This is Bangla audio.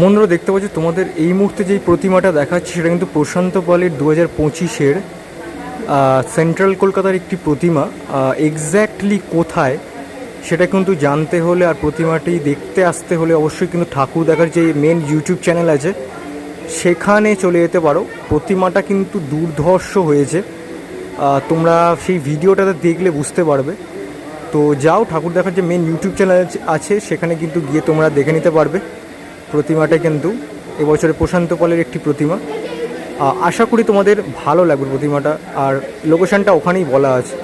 বন্ধুরা দেখতে পাচ্ছ তোমাদের এই মুহূর্তে যেই প্রতিমাটা দেখাচ্ছি সেটা কিন্তু প্রশান্ত পালের 2025-এর সেন্ট্রাল কলকাতার একটি প্রতিমা। এক্স্যাক্টলি কোথায় সেটা কিন্তু জানতে হলে আর প্রতিমাটি দেখতে আসতে হলে অবশ্যই কিন্তু ঠাকুর দেখার যে মেন ইউটিউব চ্যানেল আছে সেখানে চলে যেতে পারো। প্রতিমাটা কিন্তু দুর্ধর্ষ হয়েছে, তোমরা সেই ভিডিওটাতে দেখলে বুঝতে পারবে। তো যাও, ঠাকুর দেখার যে মেন ইউটিউব চ্যানেল আছে সেখানে কিন্তু গিয়ে তোমরা দেখে নিতে পারবে। প্রতিমাটা কিন্তু এবছরে প্রশান্ত পালের একটি প্রতিমা। আশা করি তোমাদের ভালো লাগবে প্রতিমাটা, আর লোকেশনটা ওখানেই বলা আছে।